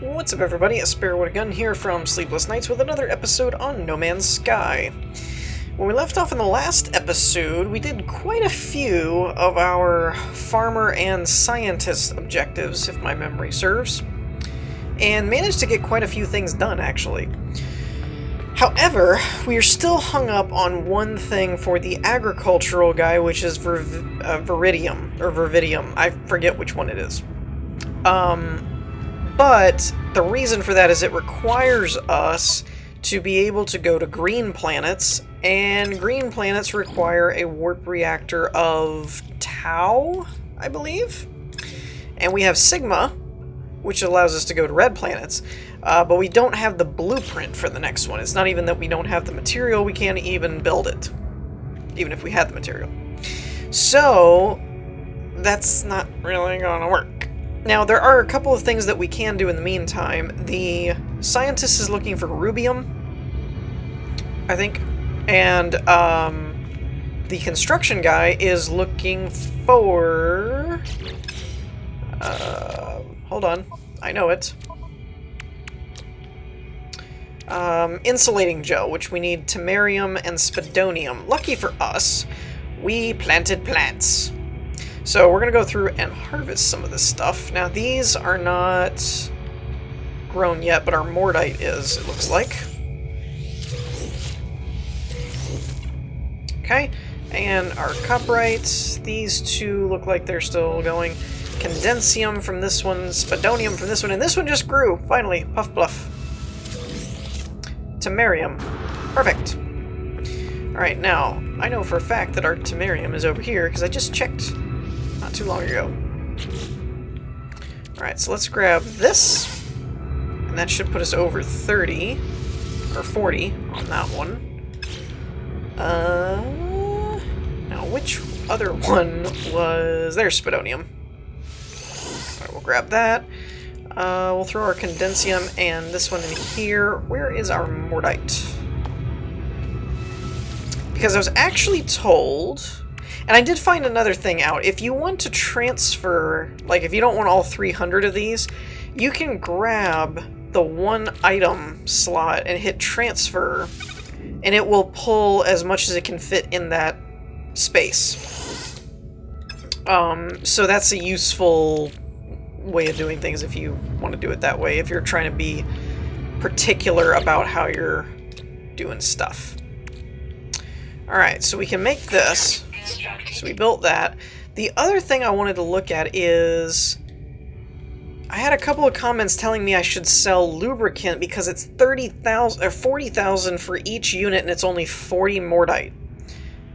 What's up, everybody? A Sparrow with a Gun here from Sleepless Nights with another episode on No Man's Sky. When we left off in the last episode, we did quite a few of our farmer and scientist objectives, if my memory serves, and managed to get quite a few things done, actually. However, we are still hung up on one thing for the agricultural guy, which is Vervidium. I forget which one it is. But the reason for that is it requires us to be able to go to green planets, and green planets require a warp reactor of Tau, I believe? And we have Sigma, which allows us to go to red planets, but we don't have the blueprint for the next one. It's not even that we don't have the material, we can't even build it, even if we had the material. So, that's not really gonna work. Now, there are a couple of things that we can do in the meantime. The scientist is looking for rubium, I think, and the construction guy is looking for... hold on, I know it. Insulating gel, which we need tamarium and spodonium. Lucky for us, we planted plants. So we're going to go through and harvest some of this stuff. Now these are not grown yet, but our mordite is, it looks like. Okay, and our cuprites, these two look like they're still going. Condensium from this one, spodonium from this one, and this one just grew, finally, puff bluff. Tamarium, perfect. Alright, now, I know for a fact that our tamarium is over here, because I just checked not too long ago. Alright, so let's grab this, and that should put us over 30, or 40 on that one. Now which other one was... There's spodonium. Alright, we'll grab that. We'll throw our condensium and this one in here. Where is our mordite? Because I was actually told... And I did find another thing out. If you want to transfer, like if you don't want all 300 of these, you can grab the one item slot and hit transfer, and it will pull as much as it can fit in that space. So that's a useful way of doing things if you want to do it that way, if you're trying to be particular about how you're doing stuff. Alright, so we can make this. So we built that. The other thing I wanted to look at is... I had a couple of comments telling me I should sell lubricant because it's 30,000 or 40,000 for each unit and it's only 40 mordite.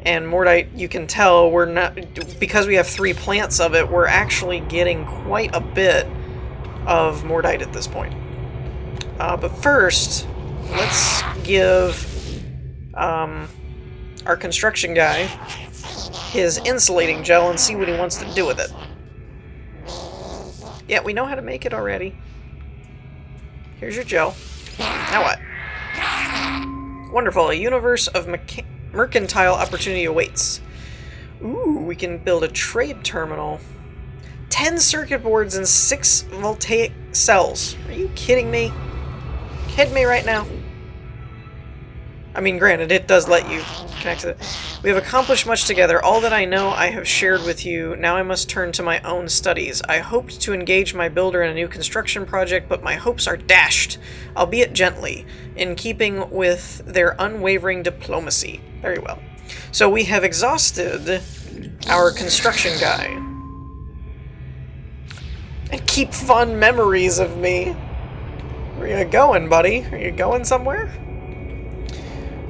And mordite, you can tell, we're not... Because we have 3 plants of it, we're actually getting quite a bit of mordite at this point. But first, let's give our construction guy his insulating gel and see what he wants to do with it. Yeah, we know how to make it already. Here's your gel. Now what? Wonderful. A universe of mercantile opportunity awaits. Ooh, we can build a trade terminal. 10 circuit boards and 6 voltaic cells. Are you kidding me? Kidding me right now? I mean, granted, it does let you connect to it. We have accomplished much together. All that I know I have shared with you. Now I must turn to my own studies. I hoped to engage my builder in a new construction project, but my hopes are dashed, albeit gently, in keeping with their unwavering diplomacy. Very well. So we have exhausted our construction guy. And keep fond memories of me. Where you going, buddy? Are you going somewhere?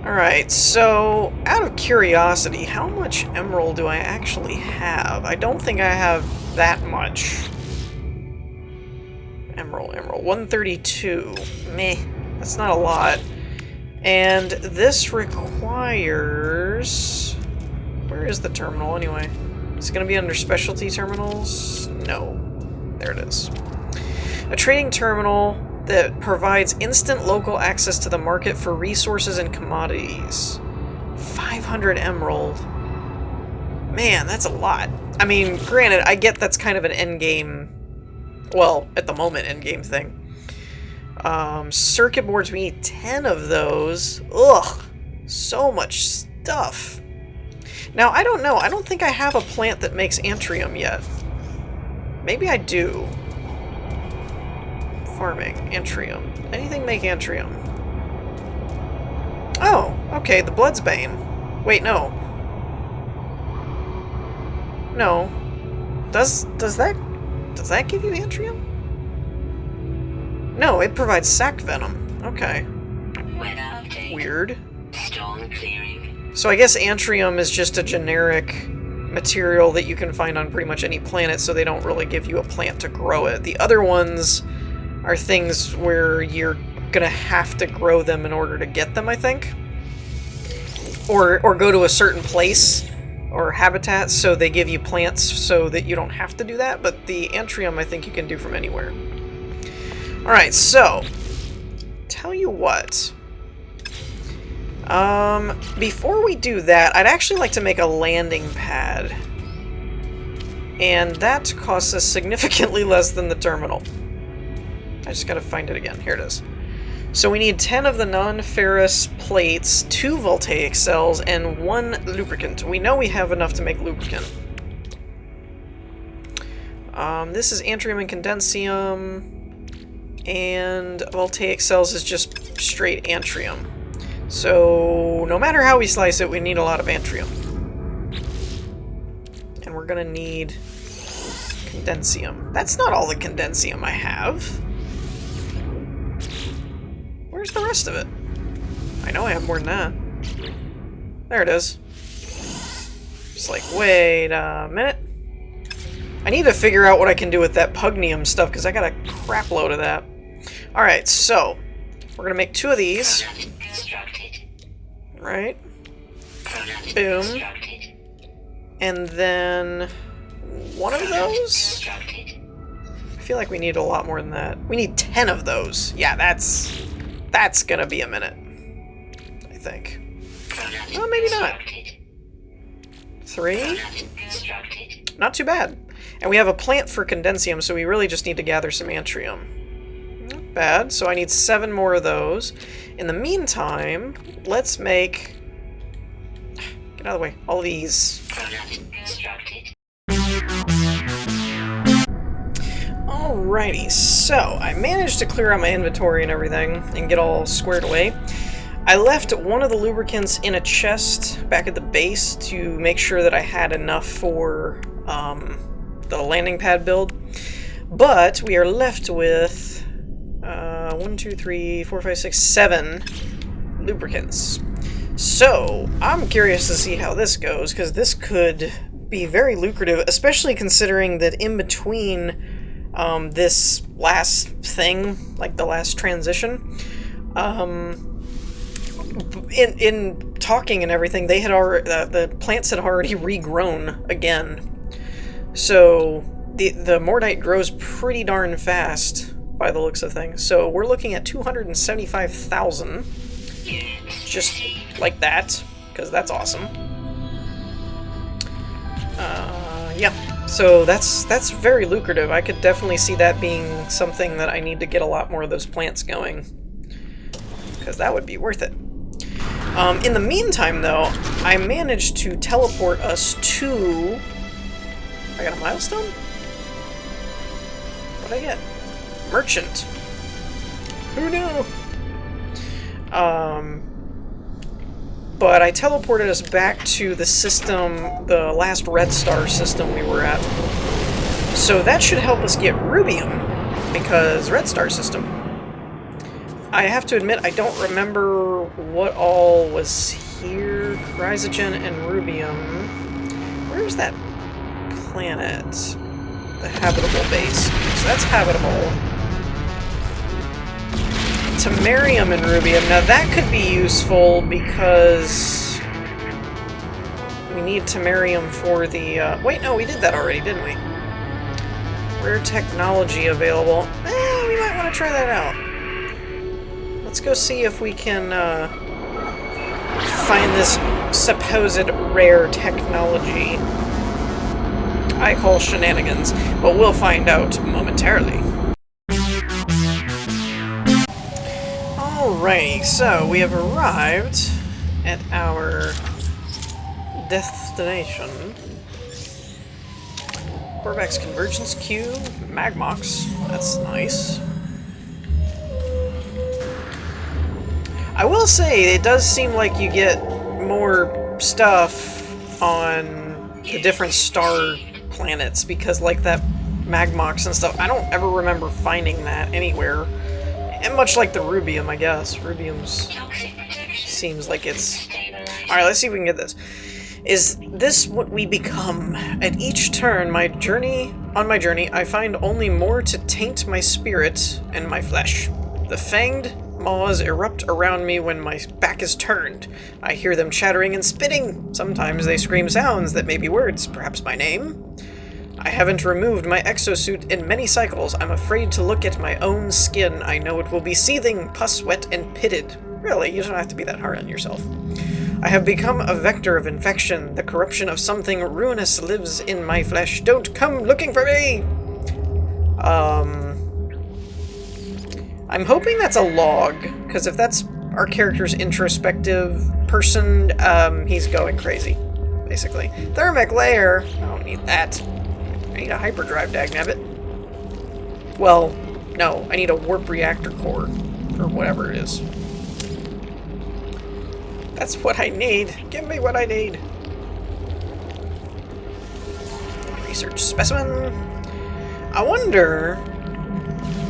Alright, so, out of curiosity, how much emerald do I actually have? I don't think I have that much. Emerald. 132. Meh. That's not a lot. And this requires... Where is the terminal, anyway? Is it going to be under specialty terminals? No. There it is. A trading terminal that provides instant local access to the market for resources and commodities. 500 emerald. Man, that's a lot. I mean, granted, I get that's kind of an endgame, well, at the moment, endgame thing. Circuit boards, we need 10 of those. Ugh, so much stuff. Now, I don't know. I don't think I have a plant that makes antrium yet. Maybe I do. Farming, antrium. Anything make antrium? Oh, okay, the Blood's Bane. Wait, no. No. Does that give you antrium? No, it provides sac venom. Okay. Weird. Storm clearing. So I guess antrium is just a generic material that you can find on pretty much any planet, so they don't really give you a plant to grow it. The other ones are things where you're gonna have to grow them in order to get them, I think. Or go to a certain place or habitat, so they give you plants so that you don't have to do that, but the antrium I think you can do from anywhere. Alright, so, tell you what. Before we do that, I'd actually like to make a landing pad. And that costs us significantly less than the terminal. I just gotta find it again. Here it is. So we need 10 of the non-ferrous plates, 2 voltaic cells, and 1 lubricant. We know we have enough to make lubricant. This is antrium and condensium. And voltaic cells is just straight antrium. So no matter how we slice it, we need a lot of antrium. And we're gonna need condensium. That's not all the condensium I have. Where's the rest of it? I know I have more than that. There it is. Just like, wait a minute. I need to figure out what I can do with that pugnium stuff, because I got a crap load of that. Alright, so we're gonna make 2 of these. Right. Boom. And then 1 of those? I feel like we need a lot more than that. We need 10 of those. Yeah, that's gonna be a minute, I think. Well, maybe not. 3? Not too bad. And we have a plant for condensium, so we really just need to gather some antrium. Not bad. So I need 7 more of those. In the meantime, let's make... Get out of the way. All these. Alrighty, so I managed to clear out my inventory and everything and get all squared away. I left one of the lubricants in a chest back at the base to make sure that I had enough for the landing pad build, but we are left with 1, 2, 3, 4, 5, 6, 7 lubricants. So I'm curious to see how this goes, because this could be very lucrative, especially considering that in between this last thing, like the last transition, in talking and everything, they had already the plants had already regrown again. So the Mordite grows pretty darn fast by the looks of things. So we're looking at 275,000, just like that, because that's awesome. Yeah, so that's very lucrative. I could definitely see that being something that I need to get a lot more of those plants going, because that would be worth it. In the meantime, though, I managed to teleport us to... I got a milestone? What'd I get? Merchant. Who knew? But I teleported us back to the system, the last Red Star system we were at. So that should help us get rubium, because Red Star system. I have to admit, I don't remember what all was here. Chrysogen and rubium. Where's that planet? The habitable base. So that's habitable. Tamarium and rubium. Now that could be useful because we need tamarium for the... wait, no, we did that already, didn't we? Rare technology available. We might want to try that out. Let's go see if we can find this supposed rare technology. I call shenanigans, but we'll find out momentarily. Alrighty, so we have arrived at our destination. Corvax Convergence Cube, Magmox, that's nice. I will say, it does seem like you get more stuff on the different star planets, because like that Magmox and stuff, I don't ever remember finding that anywhere. And much like the Rubium, I guess. Rubium's seems like it's... Alright, let's see if we can get this. Is this what we become? At each turn, on my journey, I find only more to taint my spirit and my flesh. The fanged maws erupt around me when my back is turned. I hear them chattering and spitting. Sometimes they scream sounds that may be words, perhaps my name. I haven't removed my exosuit in many cycles. I'm afraid to look at my own skin. I know it will be seething, pus wet, and pitted. Really, you don't have to be that hard on yourself. I have become a vector of infection. The corruption of something ruinous lives in my flesh. Don't come looking for me! I'm hoping that's a log, because if that's our character's introspective person, he's going crazy, basically. Thermic layer! I don't need that. I need a hyperdrive, dagnabbit. Well, no, I need a warp reactor core, or whatever it is. That's what I need. Give me what I need. Research specimen. I wonder...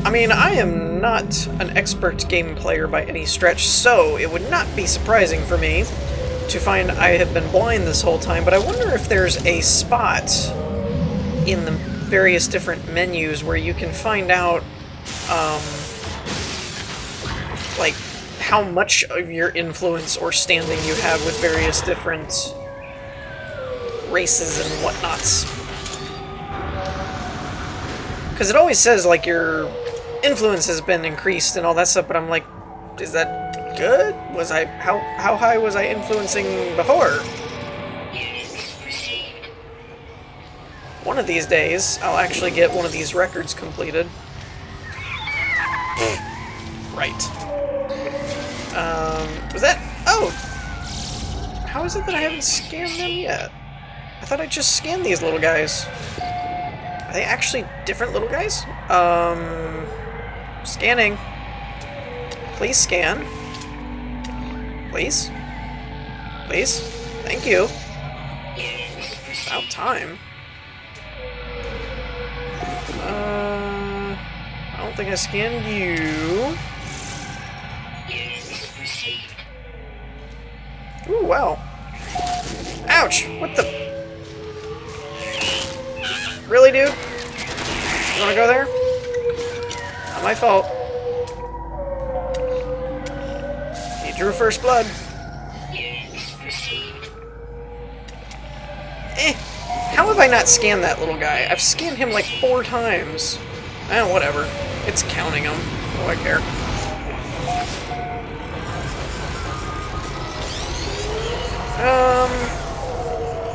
I mean, I am not an expert game player by any stretch, so it would not be surprising for me to find I have been blind this whole time, but I wonder if there's a spot in the various different menus where you can find out, like, how much of your influence or standing you have with various different races and whatnots. Because it always says, like, your influence has been increased and all that stuff, but I'm like, is that good? Was I, how high was I influencing before? One of these days, I'll actually get one of these records completed. Right. Was that... Oh! How is it that I haven't scanned them yet? I thought I just scanned these little guys. Are they actually different little guys? Scanning. Please scan. Please. Please. Thank you. About time. I don't think I scanned you. Ooh, wow. Ouch! What the... Really, dude? You wanna go there? Not my fault. You drew first blood. How have I not scanned that little guy? I've scanned him like 4 times. Whatever. It's counting them. What do I care?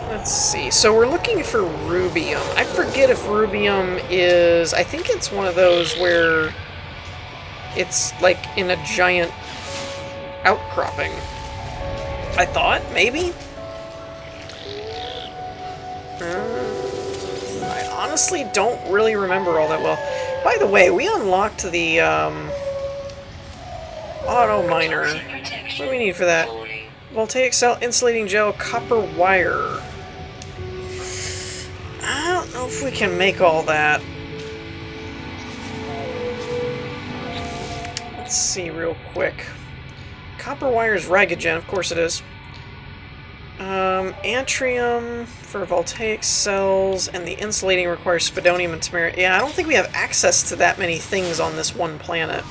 Let's see. So we're looking for rubium. I forget if rubium is... I think it's one of those where it's like in a giant outcropping. I thought, maybe? I honestly don't really remember all that well. By the way, we unlocked the auto miner. What do we need for that? Voltaic cell, insulating gel, copper wire. I don't know if we can make all that. Let's see real quick. Copper wire is Ragagen, of course it is. Antrium for voltaic cells, and the insulating requires spadonium and samarium. Yeah, I don't think we have access to that many things on this one planet.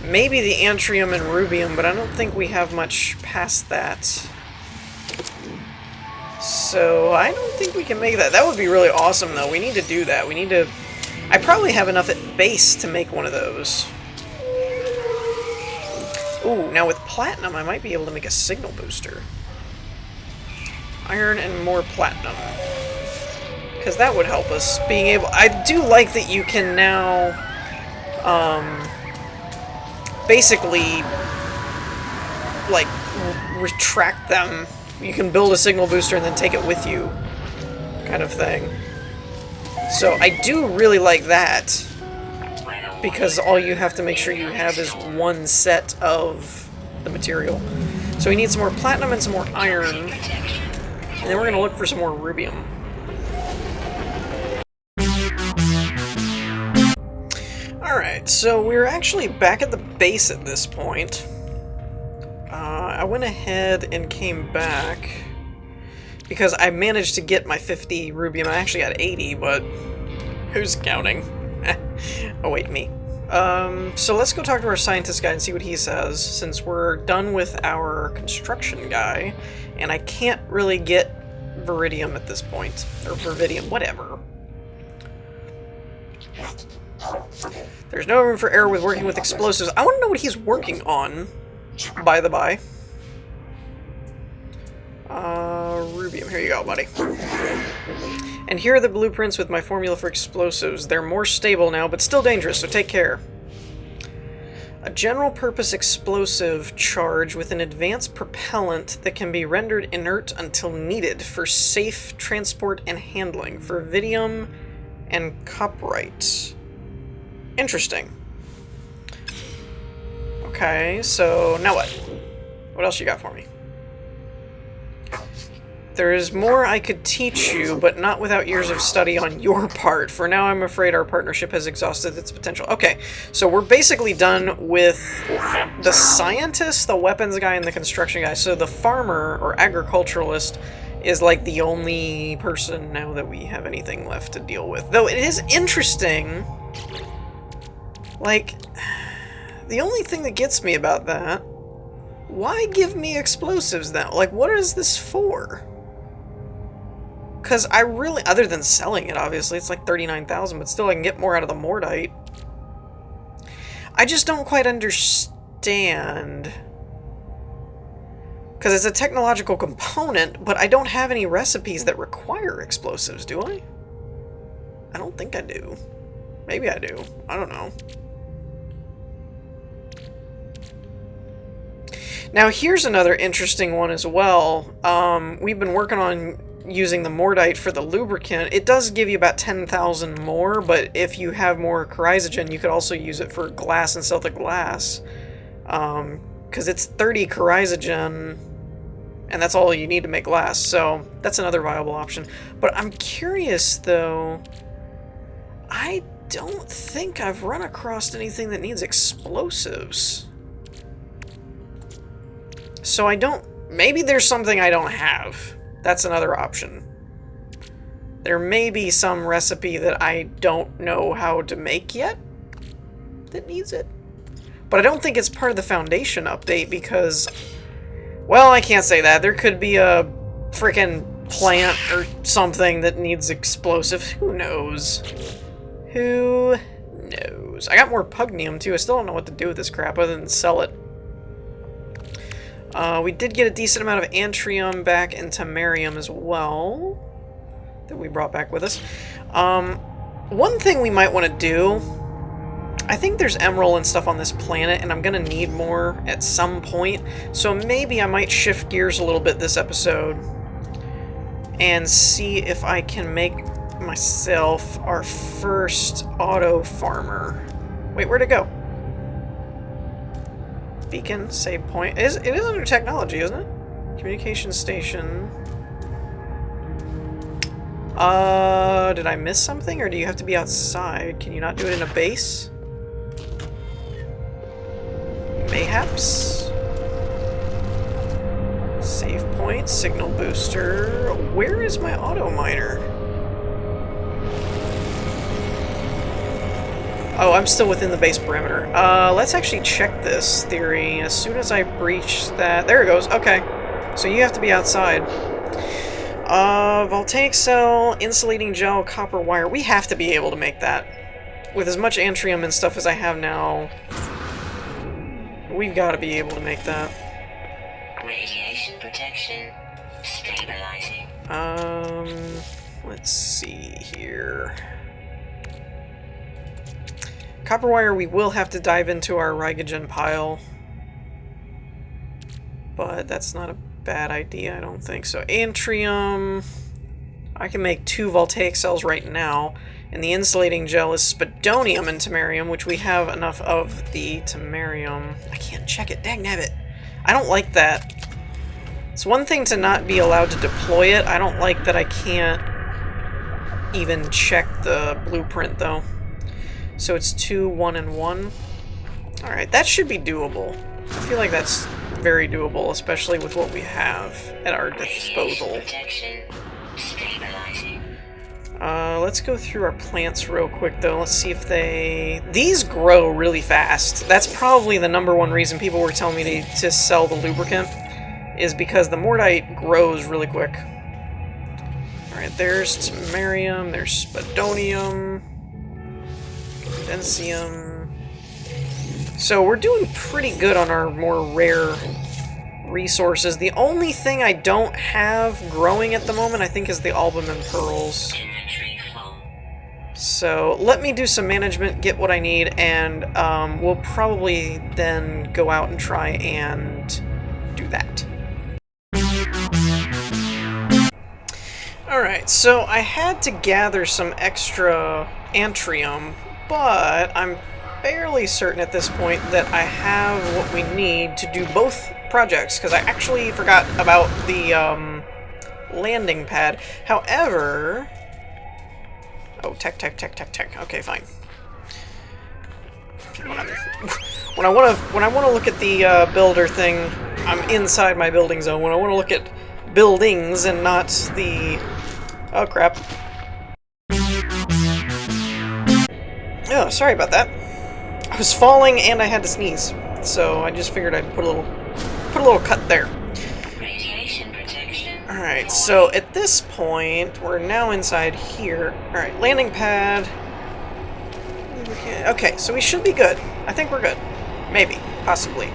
Maybe the antrium and rubium, but I don't think we have much past that. So, I don't think we can make that. That would be really awesome, though. We need to do that. We need to... I probably have enough at base to make one of those. Ooh, now with platinum, I might be able to make a signal booster. Iron and more platinum. Because that would help us being able... I do like that you can now... basically, like, retract them. You can build a signal booster and then take it with you, kind of thing. So I do really like that, because all you have to make sure you have is one set of the material. So we need some more platinum and some more iron, and then we're going to look for some more rubium. Alright, so we're actually back at the base at this point. I went ahead and came back because I managed to get my 50 rubium. I actually got 80, but who's counting? Oh wait, me. So let's go talk to our scientist guy and see what he says, since we're done with our construction guy, and I can't really get Viridium at this point. Or Viridium, whatever. There's no room for error with working with explosives. I want to know what he's working on, by the by. Rubium, here you go, buddy. And here are the blueprints with my formula for explosives. They're more stable now, but still dangerous, so take care. A general-purpose explosive charge with an advanced propellant that can be rendered inert until needed for safe transport and handling for Vidium and Cuprite. Interesting. Okay, so now what? What else you got for me? There is more I could teach you, but not without years of study on your part. For now, I'm afraid our partnership has exhausted its potential. Okay, so we're basically done with the scientist, the weapons guy, and the construction guy. So the farmer, or agriculturalist, is like the only person now that we have anything left to deal with. Though it is interesting, like, the only thing that gets me about that, why give me explosives now? Like, what is this for? Because I really, other than selling it, obviously, it's like 39,000, but still I can get more out of the Mordite. I just don't quite understand. Because it's a technological component, but I don't have any recipes that require explosives, do I? I don't think I do. Maybe I do. I don't know. Now here's another interesting one as well. We've been working on using the Mordite for the lubricant. It does give you about 10,000 more, but if you have more chrysogen, you could also use it for glass and sell the glass. Because it's 30 chrysogen, and that's all you need to make glass, so that's another viable option. But I'm curious, though, I don't think I've run across anything that needs explosives. So I don't... Maybe there's something I don't have. That's another option. There may be some recipe that I don't know how to make yet that needs it. But I don't think it's part of the Foundation update because... Well, I can't say that. There could be a frickin' plant or something that needs explosives. Who knows? Who knows? I got more pugnium, too. I still don't know what to do with this crap other than sell it. We did get a decent amount of antrium back and tamarium as well that we brought back with us. One thing we might want to do, I think there's emerald and stuff on this planet, and I'm going to need more at some point, so maybe I might shift gears a little bit this episode and see if I can make myself our first auto farmer. Wait, where'd it go? Beacon, save point. It is under technology, isn't it? Communication station. Did I miss something, or do you have to be outside? Can you not do it in a base? Mayhaps. Save point, signal booster. Where is my auto miner? Oh, I'm still within the base perimeter. Let's actually check this theory. As soon as I breach that... There it goes. Okay. So you have to be outside. Voltaic cell, insulating gel, copper wire. We have to be able to make that. With as much antrium and stuff as I have now, we've got to be able to make that. Radiation protection stabilizing. Let's see here. Copper wire, we will have to dive into our Rigogen pile. But that's not a bad idea, I don't think so. Antrium... I can make 2 voltaic cells right now. And the insulating gel is spodonium and tamarium, which we have enough of the tamarium. I can't check it, dang nabbit. I don't like that. It's one thing to not be allowed to deploy it. I don't like that I can't even check the blueprint, though. So it's 2, 1, and 1. Alright, that should be doable. I feel like that's very doable, especially with what we have at our disposal. Let's go through our plants real quick, though. Let's see if they... These grow really fast. That's probably the #1 reason people were telling me to sell the lubricant, is because the Mordite grows really quick. Alright, there's Tamarium, there's Spodonium, Condensium. So we're doing pretty good on our more rare resources. The only thing I don't have growing at the moment, I think, is the albumin pearls. So let me do some management, get what I need, and we'll probably then go out and try and do that. Alright, so I had to gather some extra antrium, but I'm fairly certain at this point that I have what we need to do both projects, because I actually forgot about the landing pad. However... Oh, tech. Okay, fine. When I want to look at the builder thing, I'm inside my building zone. When I want to look at buildings and not the... Oh, crap. Oh, sorry about that. I was falling and I had to sneeze, so I just figured I'd put a little cut there. Alright, so at this point, we're now inside here. Alright, landing pad. Okay, so we should be good. I think we're good. Maybe. Possibly.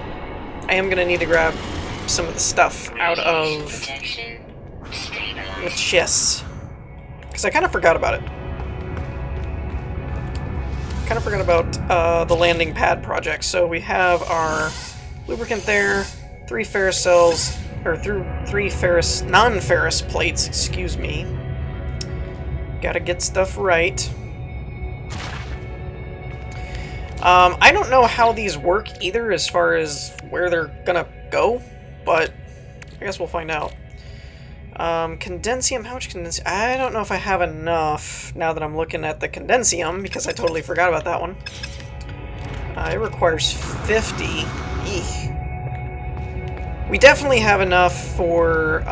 I am going to need to grab some of the stuff out of the chests. Because I kind of forgot about it. Kind of forgot about the landing pad project. So we have our lubricant there, 3 ferrous cells, or 3 ferrous, non-ferrous plates, excuse me. Gotta get stuff right. I don't know how these work either as far as where they're gonna go, but I guess we'll find out. Condensium, how much condensium? I don't know if I have enough now that I'm looking at the condensium, because I totally forgot about that one. It requires 50. Eek. We definitely have enough for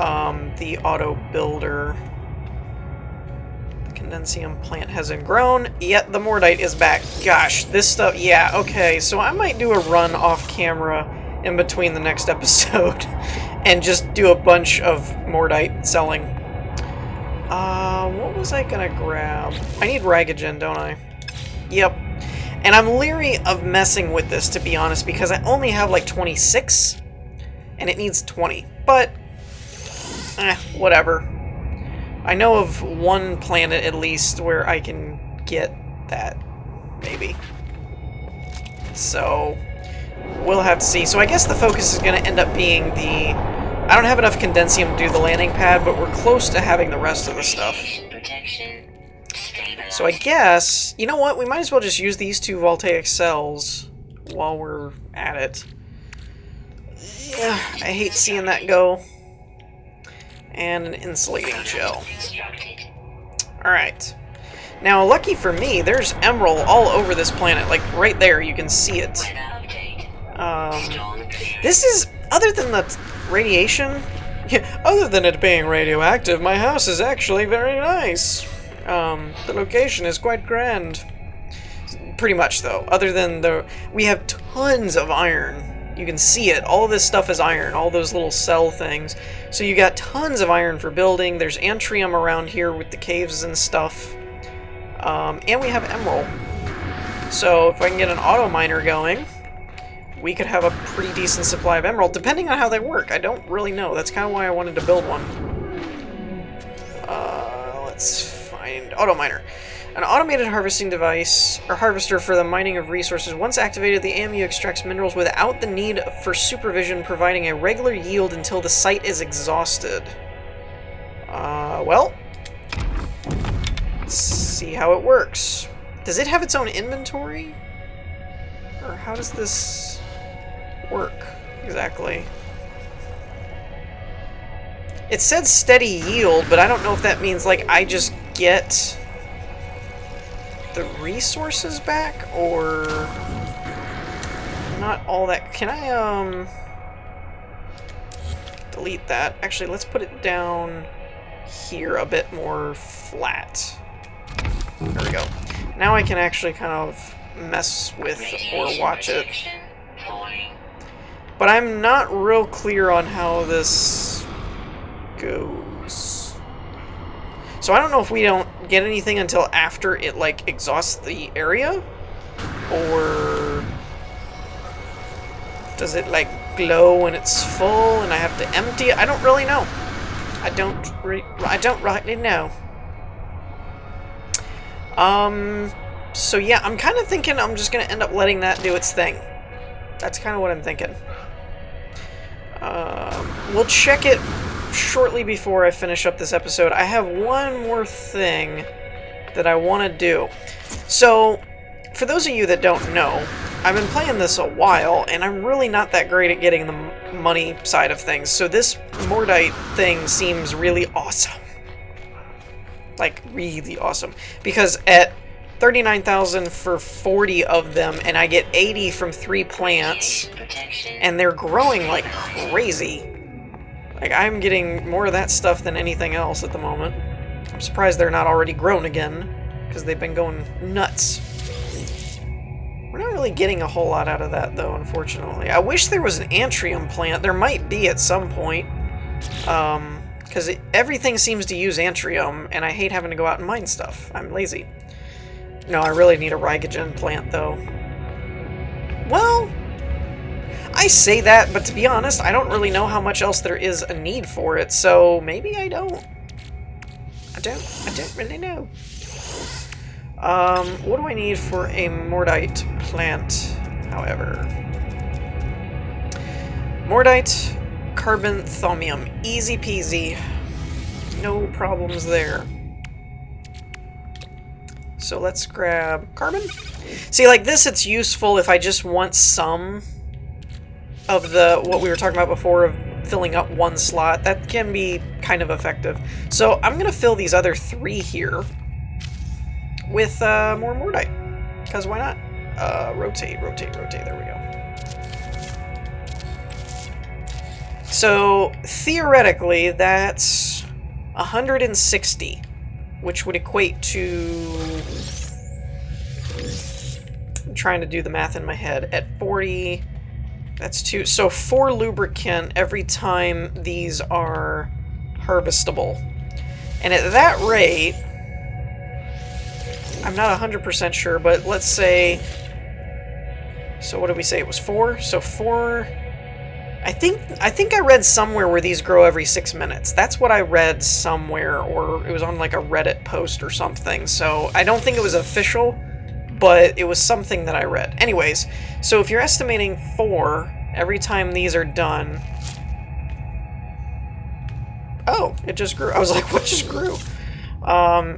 the auto builder. The condensium plant hasn't grown, yet the Mordite is back. Gosh, this stuff, yeah, okay, so I might do a run off camera in between the next episode and just do a bunch of Mordite selling. What was I gonna grab? I need Rigogen, don't I? Yep. And I'm leery of messing with this, to be honest, because I only have like 26, and it needs 20. But, whatever. I know of one planet, at least, where I can get that, maybe. So, we'll have to see. So I guess the focus is going to end up being the... I don't have enough condensium to do the landing pad, but we're close to having the rest of the stuff. So I guess... You know what? We might as well just use these 2 voltaic cells while we're at it. Yeah, I hate seeing that go. And an insulating gel. Alright. Now, lucky for me, there's emerald all over this planet. Like, right there, you can see it. This is... Other than the radiation... other than it being radioactive, my house is actually very nice. The location is quite grand. Pretty much, though. Other than the... We have tons of iron. You can see it. All this stuff is iron. All those little cell things. So you got tons of iron for building. There's antrium around here with the caves and stuff. And we have emerald. So if I can get an auto miner going, we could have a pretty decent supply of emerald, depending on how they work. I don't really know. That's kind of why I wanted to build one. Let's find auto miner. An automated harvesting device, or harvester for the mining of resources. Once activated, the AMU extracts minerals without the need for supervision, providing a regular yield until the site is exhausted. Well, let's see how it works. Does it have its own inventory? Or how does this work exactly? It said steady yield, but I don't know if that means, like, I just get the resources back, or not all that. Can I, delete that? Actually, let's put it down here a bit more flat. There we go. Now I can actually kind of mess with or watch it. But I'm not real clear on how this goes. So I don't know if we don't get anything until after it, like, exhausts the area? Or does it, like, glow when it's full and I have to empty it? I don't really know. I don't rightly know. So yeah, I'm kind of thinking I'm just going to end up letting that do its thing. That's kind of what I'm thinking. We'll check it shortly before I finish up this episode. I have one more thing that I want to do. So, for those of you that don't know, I've been playing this a while, and I'm really not that great at getting the money side of things. So this Mordite thing seems really awesome. Like, really awesome. Because at 39,000 for 40 of them, and I get 80 from 3 plants, and they're growing like crazy. Like, I'm getting more of that stuff than anything else at the moment. I'm surprised they're not already grown again, because they've been going nuts. We're not really getting a whole lot out of that, though, unfortunately. I wish there was an antrium plant. There might be at some point. Because everything seems to use antrium, and I hate having to go out and mine stuff. I'm lazy. No, I really need a Rygogen plant, though. Well, I say that, but to be honest, I don't really know how much else there is a need for it, so maybe I don't. I don't really know. What do I need for a Mordite plant, however? Mordite, carbon, thaumium. Easy peasy. No problems there. So let's grab carbon. See, like this, it's useful if I just want some of the, what we were talking about before, of filling up one slot. That can be kind of effective. So I'm going to fill these other 3 here with more Mordite. Because why not? Rotate, rotate, rotate. There we go. So theoretically, that's 160, which would equate to... I'm trying to do the math in my head. At 40... That's 2. So 4 lubricant every time these are harvestable. And at that rate, I'm not 100% sure, but let's say... So what did we say? It was 4? So 4... I think I read somewhere where these grow every 6 minutes. That's what I read somewhere, or it was on like a Reddit post or something. So I don't think it was official, but it was something that I read. Anyways, so if you're estimating 4 every time these are done... Oh, it just grew. I was like, what just grew?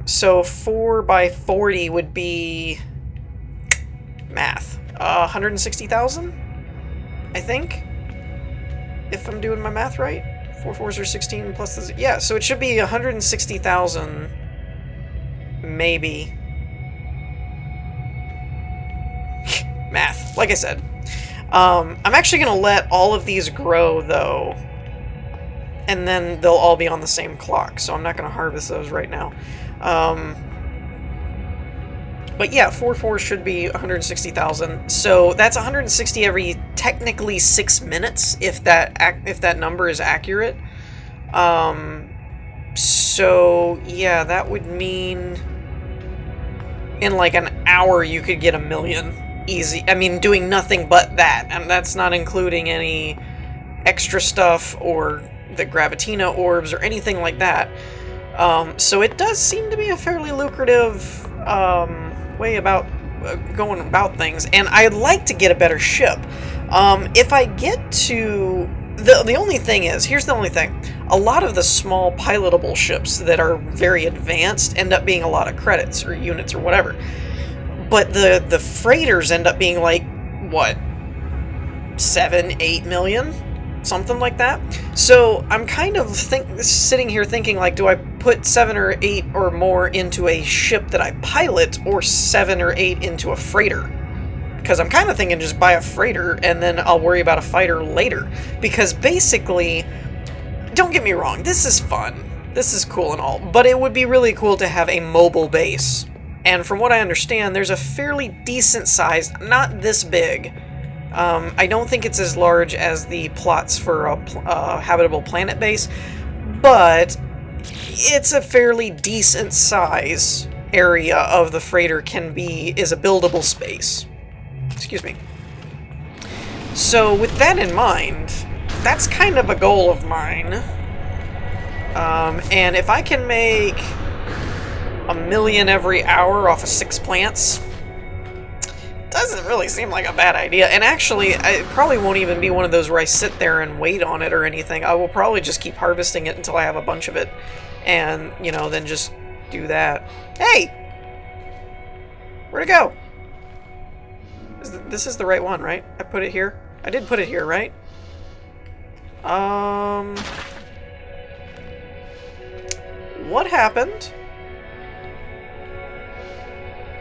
So 4 by 40 would be... Math. 160,000? I think? If I'm doing my math right. 4 4s are 16 plus the... Yeah, so it should be 160,000. Maybe. Math, like I said. I'm actually going to let all of these grow, though. And then they'll all be on the same clock, so I'm not going to harvest those right now. But yeah, 4 4 should be 160,000. So that's 160 every technically 6 minutes, if that number is accurate. So yeah, that would mean in like an hour you could get 1 million. Easy. I mean, doing nothing but that, and that's not including any extra stuff or the Gravitina orbs or anything like that. So it does seem to be a fairly lucrative way about going about things, and I'd like to get a better ship. If I get to the only thing is, here's the only thing: a lot of the small pilotable ships that are very advanced end up being a lot of credits or units or whatever. But the freighters end up being like what, 7-8 million, something like that. So I'm kind of sitting here thinking, like, do I put 7 or 8 or more into a ship that I pilot, or 7 or 8 into a freighter? Because I'm kind of thinking just buy a freighter and then I'll worry about a fighter later. Because basically, don't get me wrong, this is fun, this is cool and all, but it would be really cool to have a mobile base. And from what I understand, there's a fairly decent size, not this big. I don't think it's as large as the plots for a habitable planet base, but it's a fairly decent size area of the freighter is a buildable space. Excuse me. So with that in mind, that's kind of a goal of mine. And if I can make $1 million every hour off of 6 plants, doesn't really seem like a bad idea. And actually, it probably won't even be one of those where I sit there and wait on it or anything. I will probably just keep harvesting it until I have a bunch of it, and, you know, then just do that. Hey! Where'd it go? This is the right one, right? I put it here? I did put it here, right? What happened?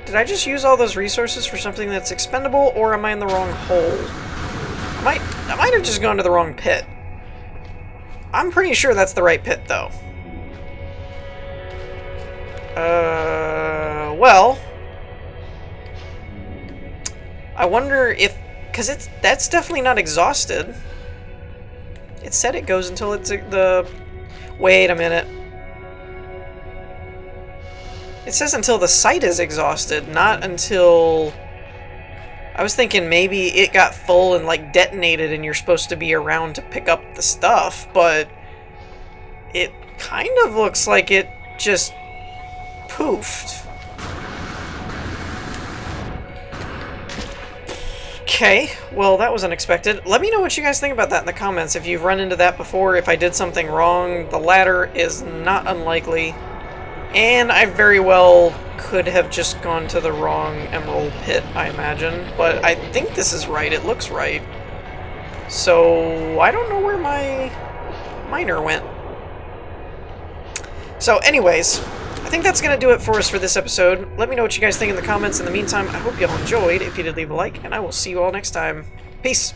Did I just use all those resources for something that's expendable, or am I in the wrong hole? I might have just gone to the wrong pit. I'm pretty sure that's the right pit, though. Well, I wonder if, because that's definitely not exhausted. It said it goes until it's wait a minute. It says until the site is exhausted, not until... I was thinking maybe it got full and, like, detonated and you're supposed to be around to pick up the stuff, but it kind of looks like it just poofed. Okay, well, that was unexpected. Let me know what you guys think about that in the comments. If you've run into that before, if I did something wrong. The latter is not unlikely. And I very well could have just gone to the wrong emerald pit, I imagine. But I think this is right. It looks right. So, I don't know where my miner went. So, anyways, I think that's going to do it for us for this episode. Let me know what you guys think in the comments. In the meantime, I hope you all enjoyed. If you did, leave a like, and I will see you all next time. Peace!